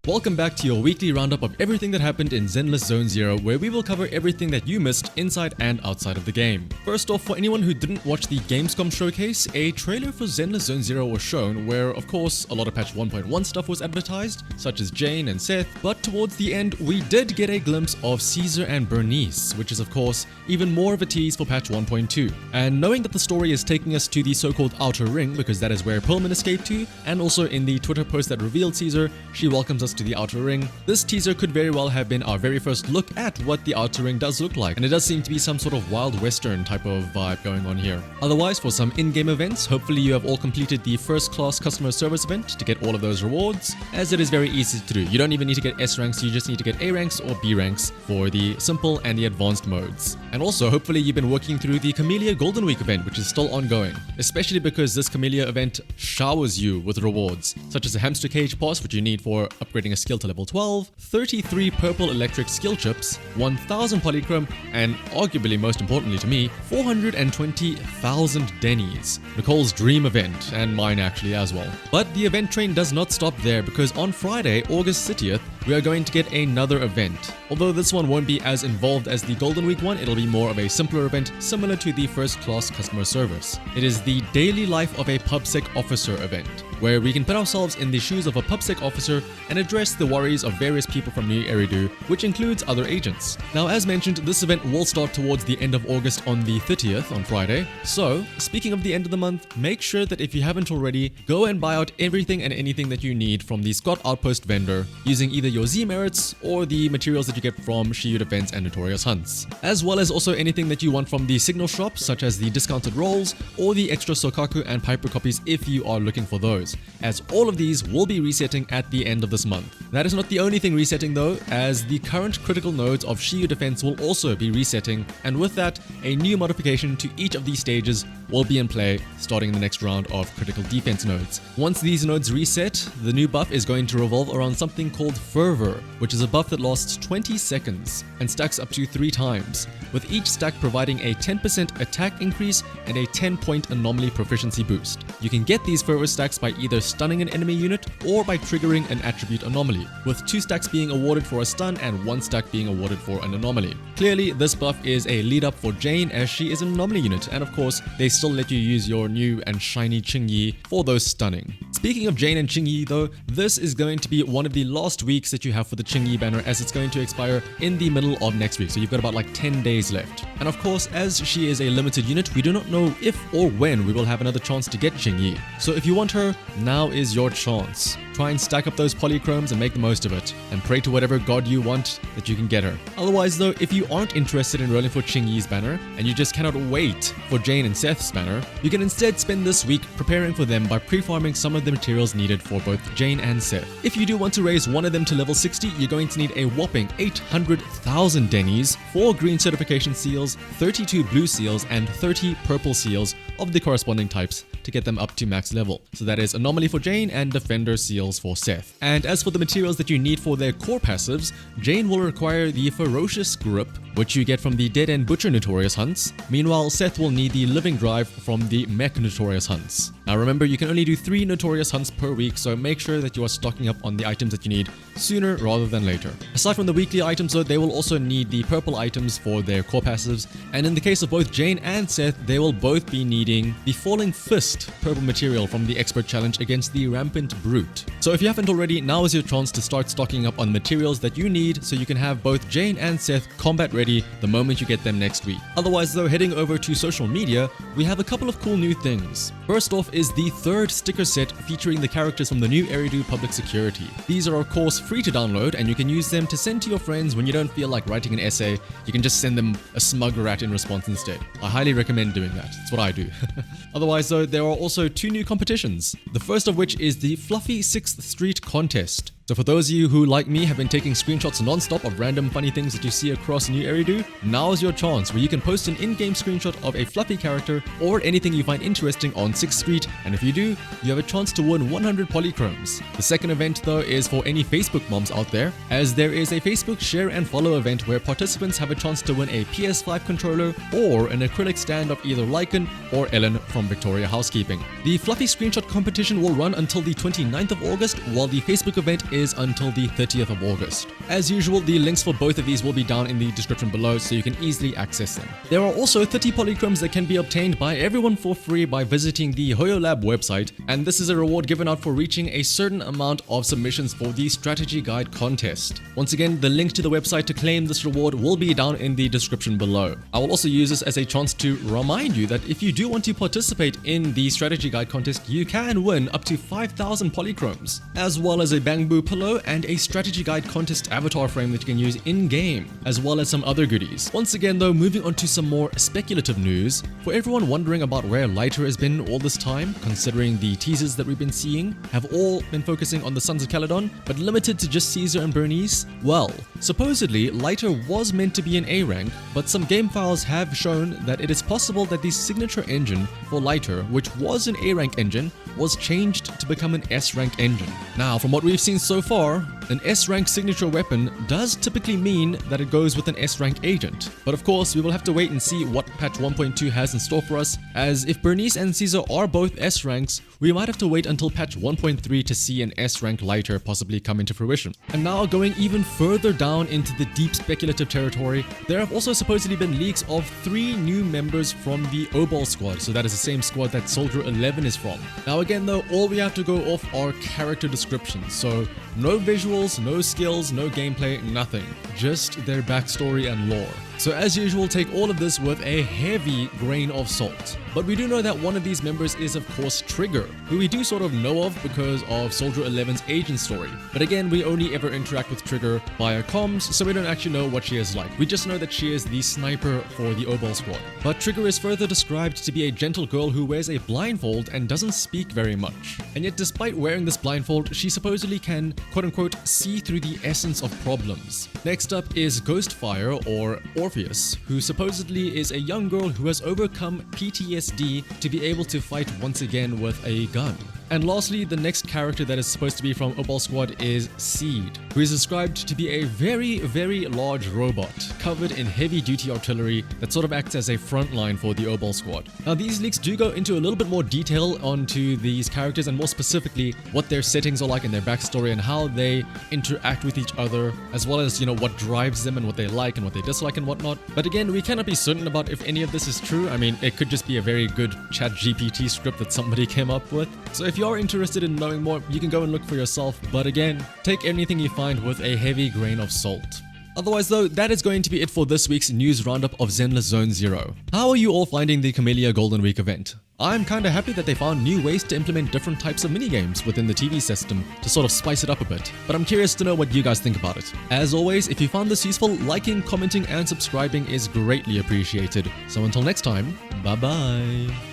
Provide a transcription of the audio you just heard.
Welcome back to your weekly roundup of everything that happened in Zenless Zone Zero, where we will cover everything that you missed inside and outside of the game. First off, for anyone who didn't watch the Gamescom showcase, a trailer for Zenless Zone Zero was shown, where of course a lot of patch 1.1 stuff was advertised, such as Jane and Seth, but towards the end we did get a glimpse of Caesar and Bernice, which is of course even more of a tease for patch 1.2. And knowing that the story is taking us to the so-called Outer Ring, because that is where Perlman escaped to, and also in the Twitter post that revealed Caesar, she welcomes us to the Outer Ring, this teaser could very well have been our very first look at what the Outer Ring does look like, and it does seem to be some sort of Wild Western type of vibe going on here. Otherwise, for some in-game events, hopefully you have all completed the first class customer service event to get all of those rewards, as it is very easy to do. You don't even need to get S ranks, you just need to get A ranks or B ranks for the simple and the advanced modes. And also, hopefully you've been working through the Camellia Golden Week event, which is still ongoing, especially because this Camellia event showers you with rewards, such as a hamster cage pass, which you need for upgrading a skill to level 12, 33 purple electric skill chips, 1000 polychrome, and arguably most importantly to me, 420,000 Denny's. Nicole's dream event, and mine actually as well. But the event train does not stop there, because on Friday, August 30th, we are going to get another event. Although this one won't be as involved as the Golden Week one, it'll be more of a simpler event similar to the first class customer service. It is the Daily Life of a PubSec Officer event, where we can put ourselves in the shoes of a PubSec officer and address the worries of various people from New Eridu, which includes other agents. Now, as mentioned, this event will start towards the end of August on the 30th, on Friday. So, speaking of the end of the month, make sure that if you haven't already, go and buy out everything and anything that you need from the Scott Outpost vendor, using either your Z merits or the materials that you get from Shiyu Defense and Notorious Hunts, as well as also anything that you want from the Signal shop, such as the discounted rolls or the extra Sokaku and Piper copies if you are looking for those, as all of these will be resetting at the end of this month. That is not the only thing resetting though, as the current critical nodes of Shiyu Defense will also be resetting, and with that, a new modification to each of these stages will be in play starting the next round of critical defense nodes. Once these nodes reset, the new buff is going to revolve around something called Fervor, which is a buff that lasts 20 seconds and stacks up to 3 times, with each stack providing a 10% attack increase and a 10-point anomaly proficiency boost. You can get these Fervor stacks by either stunning an enemy unit or by triggering an attribute anomaly, with 2 stacks being awarded for a stun and 1 stack being awarded for an anomaly. Clearly, this buff is a lead up for Jane, as she is an anomaly unit, and of course, they still let you use your new and shiny Qingyi for those stunning. Speaking of Jane and Qingyi though, this is going to be one of the last weeks that you have for the Qingyi banner, as it's going to expire in the middle of next week, so you've got about like 10 days left. And of course, as she is a limited unit, we do not know if or when we will have another chance to get Qingyi. So if you want her, now is your chance. Try and stack up those polychromes and make the most of it, and pray to whatever god you want that you can get her. Otherwise though, if you aren't interested in rolling for Qingyi's banner, and you just cannot wait for Jane and Seth's banner, you can instead spend this week preparing for them by pre-farming some of the materials needed for both Jane and Seth. If you do want to raise one of them to level 60, you're going to need a whopping 800,000 Denny's, 4 green certification seals, 32 blue seals, and 30 purple seals of the corresponding types to get them up to max level. So that is Anomaly for Jane and Defender seals for Seth. And as for the materials that you need for their core passives, Jane will require the Ferocious Grip, which you get from the Dead End Butcher Notorious Hunts. Meanwhile, Seth will need the Living Drive from the Mech Notorious Hunts. Now remember, you can only do 3 Notorious Hunts per week, so make sure that you are stocking up on the items that you need sooner rather than later. Aside from the weekly items though, they will also need the purple items for their core passives, and in the case of both Jane and Seth, they will both be needing the Falling Fist purple material from the Expert Challenge against the Rampant Brute. So if you haven't already, now is your chance to start stocking up on materials that you need so you can have both Jane and Seth combat ready the moment you get them next week. Otherwise though, heading over to social media, we have a couple of cool new things. First off is the 3rd sticker set featuring the characters from the new Eridu Public Security. These are of course free to download, and you can use them to send to your friends when you don't feel like writing an essay. You can just send them a smug rat in response instead. I highly recommend doing that. It's what I do. Otherwise though, there are also 2 new competitions. The first of which is the Fluffy 6th Street Contest. So for those of you who, like me, have been taking screenshots non-stop of random funny things that you see across New Eridu, now is your chance where you can post an in-game screenshot of a Fluffy character or anything you find interesting on 6th Street, and if you do, you have a chance to win 100 polychromes. The second event though is for any Facebook moms out there, as there is a Facebook share and follow event where participants have a chance to win a PS5 controller or an acrylic stand of either Lycan or Ellen from Victoria Housekeeping. The Fluffy screenshot competition will run until the 29th of August, while the Facebook event is until the 30th of August. As usual, the links for both of these will be down in the description below so you can easily access them. There are also 30 polychromes that can be obtained by everyone for free by visiting the HoYoLab website, and this is a reward given out for reaching a certain amount of submissions for the strategy guide contest. Once again, the link to the website to claim this reward will be down in the description below. I will also use this as a chance to remind you that if you do want to participate in the strategy guide contest, you can win up to 5,000 polychromes, as well as a bamboo pillow and a strategy guide contest avatar frame that you can use in-game, as well as some other goodies. Once again though, moving on to some more speculative news. For everyone wondering about where Lighter has been all this time, considering the teasers that we've been seeing have all been focusing on the Sons of Caledon, but limited to just Caesar and Bernice, well, supposedly Lighter was meant to be an A rank, but some game files have shown that it is possible that the signature engine for Lighter, which was an A rank engine, was changed to become an S rank engine. Now, from what we've seen so far, an S rank signature weapon does typically mean that it goes with an S rank agent. But of course, we will have to wait and see what patch 1.2 has in store for us, as if Bernice and Caesar are both S ranks, we might have to wait until patch 1.3 to see an S rank Lighter possibly come into fruition. And now going even further down into the deep speculative territory, there have also supposedly been leaks of 3 new members from the Obol squad, so that is the same squad that Soldier 11 is from. Now again though, all we have to go off are character descriptions, so no visuals, no skills, no gameplay, nothing. Just their backstory and lore. So as usual, take all of this with a heavy grain of salt. But we do know that one of these members is of course Trigger, who we do sort of know of because of Soldier 11's agent story. But again, we only ever interact with Trigger via comms, so we don't actually know what she is like. We just know that she is the sniper for the Obol squad. But Trigger is further described to be a gentle girl who wears a blindfold and doesn't speak very much. And yet despite wearing this blindfold, she supposedly can quote-unquote see through the essence of problems. Next up is Ghostfire, or Orpheus, who supposedly is a young girl who has overcome PTSD to be able to fight once again with a gun. And lastly, the next character that is supposed to be from Obol Squad is Seed, who is described to be a very, very large robot covered in heavy-duty artillery that sort of acts as a front line for the Obol Squad. Now, these leaks do go into a little bit more detail onto these characters and more specifically what their settings are like and their backstory and how they interact with each other, as well as, what drives them and what they like and what they dislike and whatnot. But again, we cannot be certain about if any of this is true. I mean, it could just be a very good ChatGPT script that somebody came up with. So if you are interested in knowing more, you can go and look for yourself, but again, take anything you find with a heavy grain of salt. Otherwise though, that is going to be it for this week's news roundup of Zenless Zone Zero. How are you all finding the Camellia Golden Week event? I'm kinda happy that they found new ways to implement different types of minigames within the TV system to sort of spice it up a bit, but I'm curious to know what you guys think about it. As always, if you found this useful, liking, commenting, and subscribing is greatly appreciated. So until next time, bye bye.